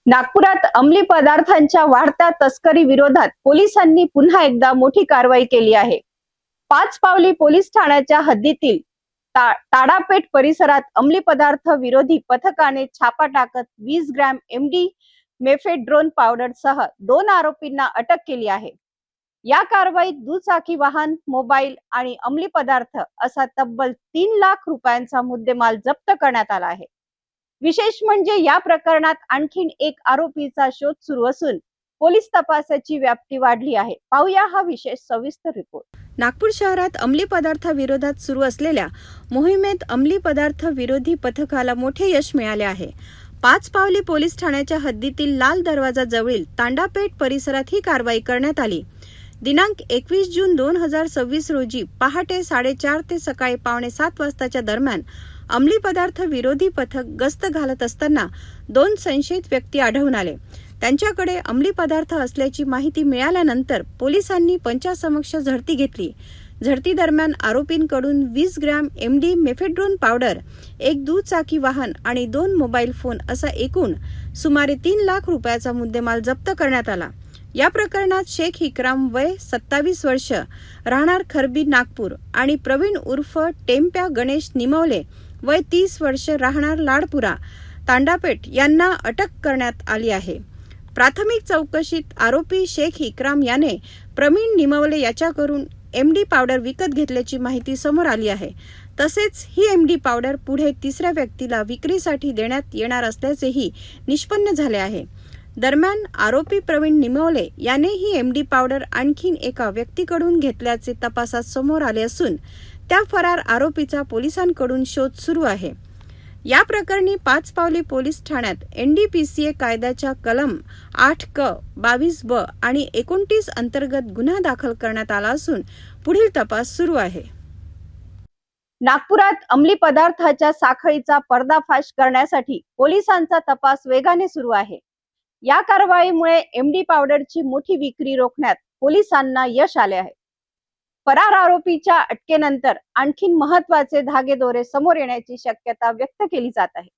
नागपुरात अंमली पदार्थांच्या वाढत्या तस्करी विरोधात पोलिसांनी पुन्हा एकदा मोठी कारवाई केली आहे. पाचपावली पोलीस ठाण्याच्या हद्दीतील ताडापेठ परिसरात अंमली पदार्थ विरोधी पथकाने छापा टाकत 20 ग्रॅम एमडी मेफेड्रोन पावडर सह 2 आरोपींना अटक केली आहे. या कारवाईत दुचाकी वाहन, मोबाईल आणि अंमली पदार्थ असा तब्बल 3 लाख रुपयांचा मुद्देमाल जप्त करण्यात आला आहे. विशेष म्हणजे या प्रकरणात आणखीन एक आरोपीचा शोध सुरू असून पोलीस तपासाची व्याप्ती वाढली आहे. पाहूया हा विशेष सविस्तर रिपोर्ट. नागपूर शहरात अंमली पदार्थाविरोधात सुरू असलेल्या मोहिमेत अंमली पदार्थ विरोधी पथकाला मोठे यश मिळाले आहे. पाचपावली पोलीस ठाण्याच्या हद्दीतील लाल दरवाजा जवळील तांडापेठ परिसरात ही कारवाई करण्यात आली. दिनांक 21 जून 2026 रोजी पहाटे 4:30 ते सकाळी 6:45 वाजताच्या दरम्यान अंमली पदार्थ विरोधी पथक गस्त घालत असताना 2 संशयित व्यक्ती आढळून आले. त्यांच्याकडे अंमली पदार्थ असल्याची माहिती मिळाल्यानंतर पोलिसांनी पंचासमक्ष झडती घेतली. झडती दरम्यान आरोपींकडून 20 ग्रॅम एमडी मेफेड्रोन पावडर, एक दुचाकी वाहन आणि 2 मोबाईल फोन असा एकूण सुमारे 3 लाख रुपयाचा मुद्देमाल जप्त करण्यात आला. या प्रकरणात शेख इक्राम वय 27 वर्ष राहणार खरबी नागपूर आणि प्रवीण उर्फ टेम्प्या गणेश निमवले वय 30 वर्ष राहणार लाडपुरा तांडापेठ यांना अटक करण्यात आली आहे. प्राथमिक चौकशीत आरोपी शेख इक्राम याने प्रवीण निमवले याच्याकडून एमडी पावडर विकत घेतल्याची माहिती समोर आली आहे. तसेच ही एमडी पावडर पुढे 3ऱ्या व्यक्तीला विक्रीसाठी देण्यात येणार असल्याचेही निष्पन्न झाले आहे. दरम्यान आरोपी प्रवीण निमवले याने ही एमडी पावडर आणखीन एका व्यक्तीकडून घेतल्याचे तपासात समोर आले असून त्या फरार आरोपीचा पोलिसांकडून शोध सुरू आहे. या प्रकरणी पाचपावली पोलीस ठाण्यात एनडीपीसीए कायद्याच्या कलम 8क, 22ब आणि 29 अंतर्गत गुन्हा दाखल करण्यात आला असून पुढील तपास सुरू आहे. नागपुरात अंमली पदार्थाच्या साखळीचा पर्दाफाश करण्यासाठी पोलिसांचा तपास वेगाने सुरू आहे. या कारवाईमुळे एमडी पावडरची मोठी विक्री रोखण्यात पोलिसांना यश आले आहे. फरार आरोपीच्या अटकेनंतर आणखीन महत्त्वाचे धागेदोरे समोर येण्याची शक्यता व्यक्त केली जात आहे.